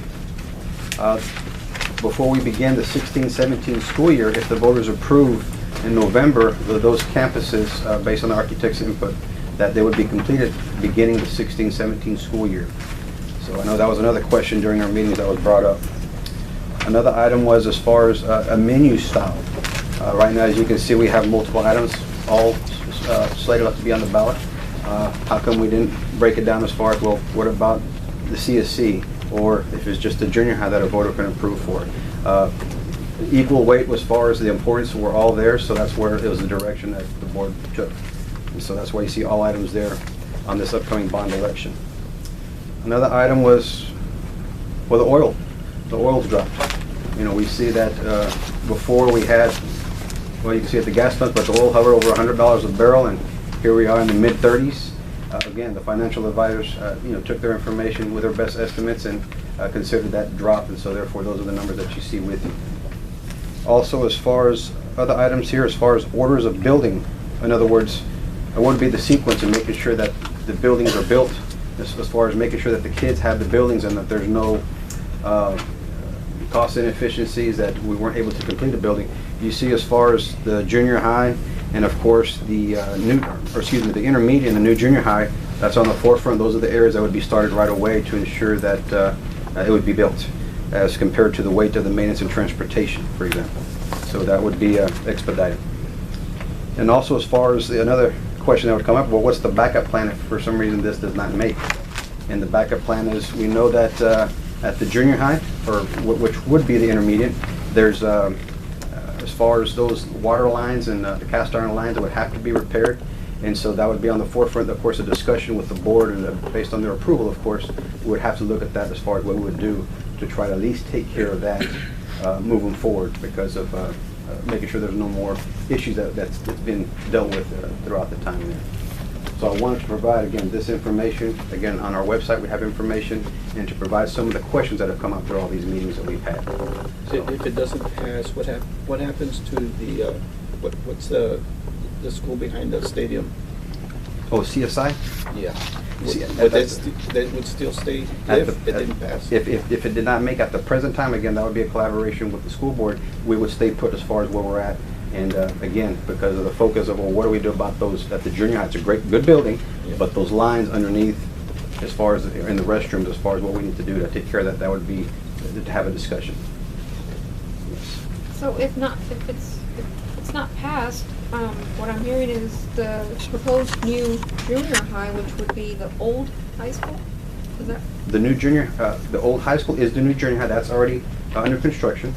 Before we begin the 16-17 school year, if the voters approve in November those campuses, based on the architect's input, that they would be completed beginning the 16-17 school year. So I know that was another question during our meetings that was brought up. Another item was as far as a menu style. Right now, as you can see, we have multiple items, all slated up to be on the ballot. How come we didn't break it down as far as, well, what about the CSC, or if it's just a junior high that a voter can approve for? Equal weight as far as the importance were all there, so that's where it was the direction that the board took. And so that's why you see all items there on this upcoming bond election. Another item was, well, the oil's dropped. You know, we see that before we had well, you can see at the gas pump, but the oil hovered over $100 a barrel, and here we are in the mid-30s. Again, the financial advisors, took their information with their best estimates and considered that drop, and so therefore those are the numbers that you see with you. Also, as far as other items here, as far as orders of building, in other words, what would be the sequence in making sure that the buildings are built, as far as making sure that the kids have the buildings and that there's no cost inefficiencies that we weren't able to complete a building. You see, as far as the junior high and of course the the intermediate and the new junior high, that's on the forefront. Those are the areas that would be started right away to ensure that it would be built, as compared to the weight of the maintenance and transportation, for example. So that would be expedited. And also, as far as another question that would come up, well, what's the backup plan if for some reason this does not make? And the backup plan is, we know that at the junior high, or which would be the intermediate, there's as far as those water lines and the cast iron lines that would have to be repaired, and so that would be on the forefront. Of course, a discussion with the board, and based on their approval, of course, we would have to look at that as far as what we would do to try to at least take care of that moving forward, because of making sure there's no more issues that's been dealt with throughout the time there. So I wanted to provide, again, this information. Again, on our website we have information, and to provide some of the questions that have come up through all these meetings that we've had. So if it doesn't pass, what happens to the, what's the school behind the stadium? Oh, CSI? Yeah. See, But that would still stay if it didn't pass? If it did not make at the present time, again, that would be a collaboration with the school board. We would stay put as far as where we're at. And again, because of the focus of, well, what do we do about those at the junior high? It's a good building, Yeah. but those lines underneath, as far as in the restrooms, as far as what we need to do to take care of that, that would be to have a discussion. Yes. So if it's not passed, what I'm hearing is the proposed new junior high, which would be the old high school? Is that? The new junior, the old high school is the new junior high. That's already under construction.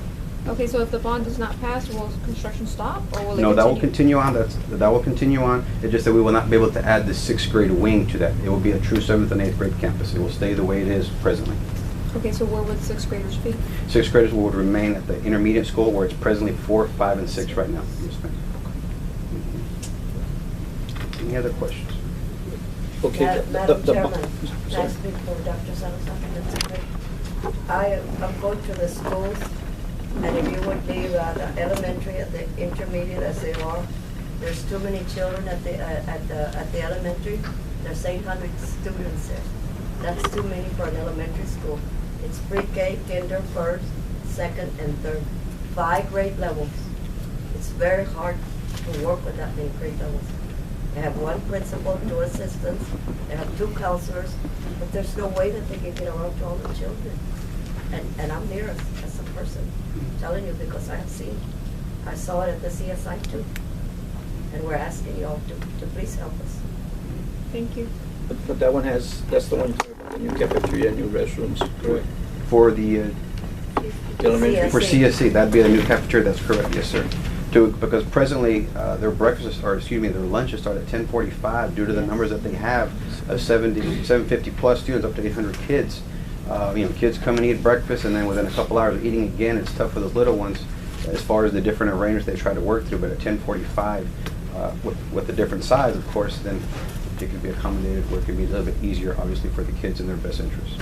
Okay, so if the bond does not pass, will construction stop, or will it continue? No, that will continue on. That will continue on. It's just that we will not be able to add the 6th grade wing to that. It will be a true 7th and 8th grade campus. It will stay the way it is presently. Okay, so where would 6th graders be? 6th graders would remain at the intermediate school, where it's presently 4, 5, and 6 right now. Yes, ma'am. Any other questions? Okay. Madam Chairman, can I speak for Dr. Salazar? I'm going to the schools, and if you would leave the elementary and the intermediate as they are, there's too many children at the elementary. There's 800 students there. That's too many for an elementary school. It's pre-K, kinder, first, second, and third. 5 grade levels. It's very hard to work with that many grade levels. They have 1 principal, 2 assistants, they have 2 counselors, but there's no way that they can get around to all the children. And I'm there as a person, telling you because I have seen it. I saw it at the CSI too. And we're asking you all to please help us. Thank you. But that one that's the one with the new cafeteria and new restrooms, correct? For the Elementary. for CSC, that'd be the new cafeteria. That's correct. Yes, sir. Because presently their breakfast, or excuse me, their lunches start at 10:45 due to the numbers that they have of 750 plus students, up to 800 kids. Kids come and eat breakfast, and then within a couple hours of eating again. It's tough for those little ones as far as the different arrangements they try to work through. But at 10:45, with the different size, of course, then it can be accommodated where it can be a little bit easier, obviously, for the kids in their best interest.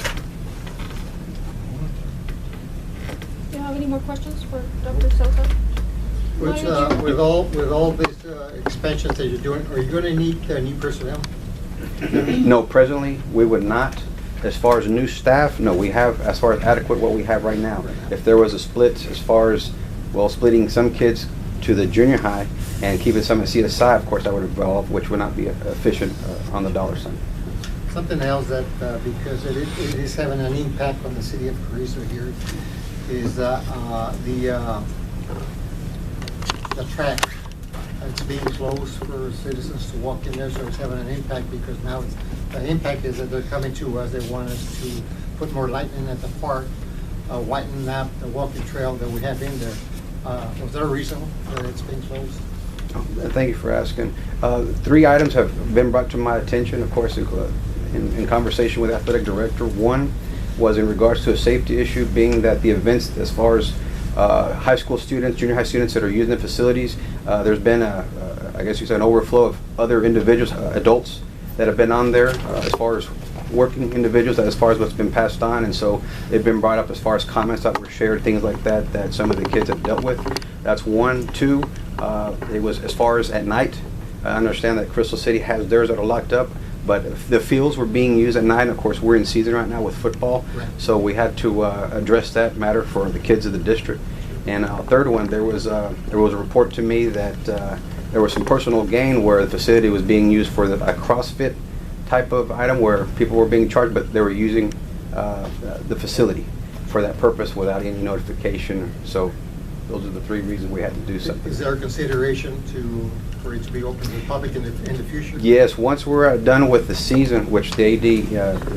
Do you have any more questions for Dr. Sosa? With all these expansions that you're doing, are you going to need new personnel? No, presently we would not. As far as new staff, no, we have as far as adequate what we have right now. If there was a split as far as, well, splitting some kids to the junior high and keeping some at CSI, of course that would involve, which would not be efficient on the dollar sign. Something else that, because it is having an impact on the city of Carrizo here, is the track. It's being closed for citizens to walk in there, so it's having an impact because now the impact is that they're coming to us. They want us to put more lighting at the park, whiten up the walking trail that we have in there. Was there a reason that it's being closed? Thank you for asking. 3 items have been brought to my attention, of course, in conversation with athletic director. One was in regards to a safety issue, being that the events, as far as high school students, junior high students that are using the facilities. There's been, I guess you said, an overflow of other individuals, adults that have been on there as far as working individuals, as far as what's been passed on, and so they've been brought up as far as comments that were shared, things like that, that some of the kids have dealt with. That's one. Two, it was as far as at night. I understand that Crystal City has theirs that are locked up, but the fields were being used at night, and of course we're in season right now with football, so we had to address that matter for the kids of the district. And third one, there was a report to me that there was some personal gain where the facility was being used for a CrossFit type of item where people were being charged, but they were using the facility for that purpose without any notification. So those are the three reasons we had to do something. Is there a consideration for it to be open to the public in the future? Yes, once we're done with the season, which the AD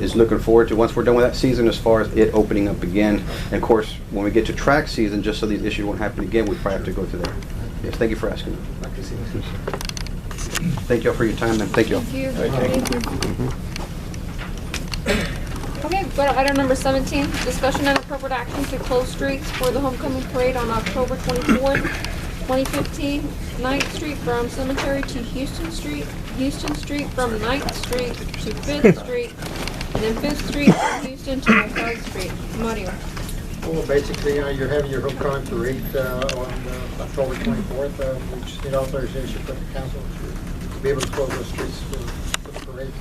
is looking forward to, once we're done with that season as far as it opening up again, and of course, when we get to track season, just so these issues won't happen again, we probably have to go to there. Yes, thank you for asking. Thank you all for your time, and thank you all. Thank you. Okay, go to item number 17, discussion and appropriate action to close streets for the homecoming parade on October 24th, 2015. 9th Street from Cemetery to Houston Street from 9th Street to 5th Street, and then 5th Street from Houston to 5th Street. Mario. Well, basically, you're having your homecoming parade on October 24th. We just need authorization from the council to be able to close those streets for the parade.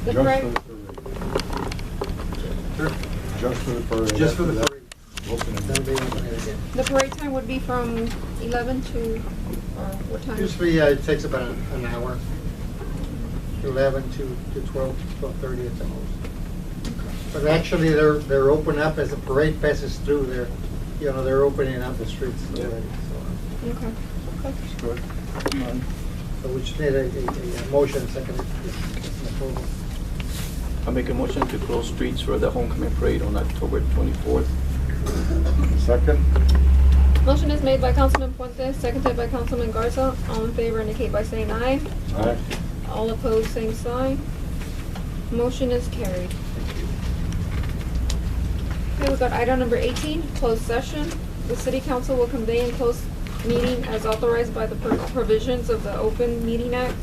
The parade. Just for the parade. Just for the parade. Opening. The parade time would be from 11 to what time? Usually it takes about an hour. 11 to 12, 12:30 at the most. But actually, they're open up as the parade passes through. They're opening up the streets already. So. Okay. That's good. So we just need a motion, second, approval. I make a motion to close streets for the homecoming parade on October 24th. Second? Motion is made by Councilman Puente, seconded by Councilman Garza. All in favor indicate by saying aye. Aye. All opposed, same sign. Motion is carried. Okay, we got item number 18, closed session. The city council will convene in closed meeting as authorized by the provisions of the Open Meeting Act,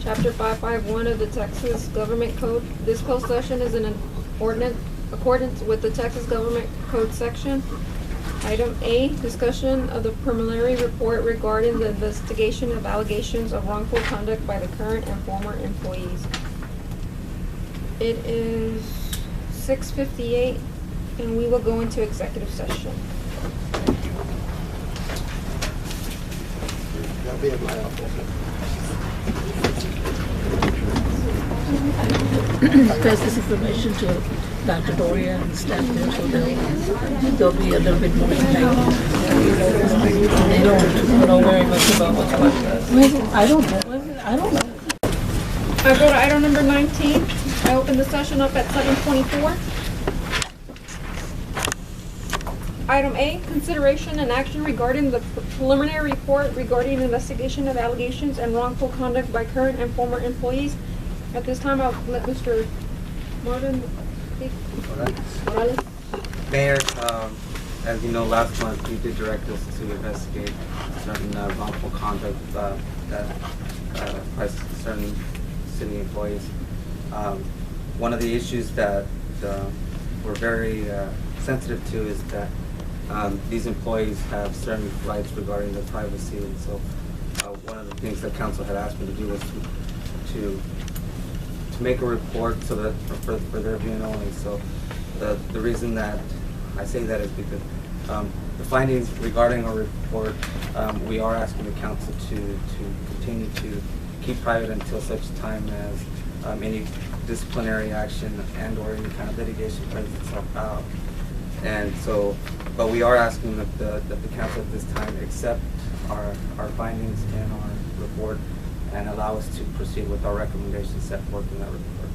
Chapter 551 of the Texas Government Code. This closed session is in accordance with the Texas Government Code section. Item A, discussion of the preliminary report regarding the investigation of allegations of wrongful conduct by the current and former employees. It is 6:58, and we will go into executive session. That'll be at my office. Pass this information to Dr. Doria and staff there, so they'll be a little bit more enlightened. They don't know very much about what's going on. I don't know. I go to item number 19. I open the session up at 7:24. Item A, consideration and action regarding the preliminary report regarding investigation of allegations and wrongful conduct by current and former employees. At this time, I'll let Mr. Martin speak. Morales. Mayor, as you know, last month you did direct us to investigate certain wrongful conduct by certain city employees. One of the issues that we're very sensitive to is that these employees have certain rights regarding their privacy, and so one of the things that council had asked me to do was to make a report so that for their viewing only. So the reason that I say that is because the findings regarding our report, we are asking the council to continue to keep private until such time as any disciplinary action and or any kind of litigation plays itself out. And so, but we are asking that the council at this time accept our findings in our report and allow us to proceed with our recommendations set forth in that report.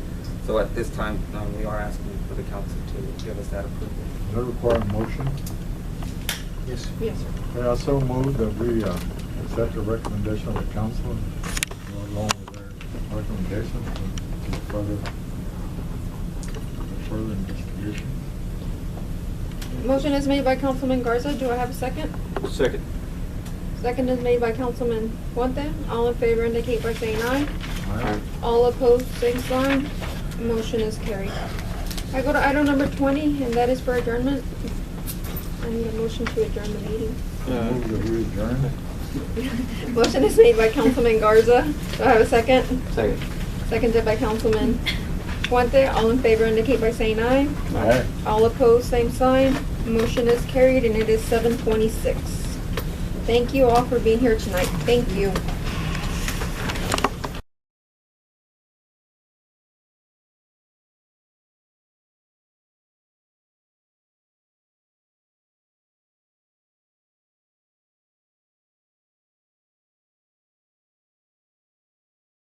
So at this time, we are asking for the council to give us that approval. Does that require a motion? Yes. Yes, sir. I also move that we accept the recommendation of the council and go along with their recommendations and further investigation. Motion is made by Councilman Garza. Do I have a second? Second. Second is made by Councilman Fuente. All in favor indicate by saying aye. Aye. All opposed, same sign. Motion is carried. I go to item number 20, and that is for adjournment. I need a motion to adjourn the meeting. Move that we adjourn. Motion is made by Councilman Garza. Do I have a second? Second. Seconded by Councilman Fuente. All in favor indicate by saying aye. Aye. All opposed, same sign. Motion is carried, and it is 7:26. Thank you all for being here tonight. Thank you.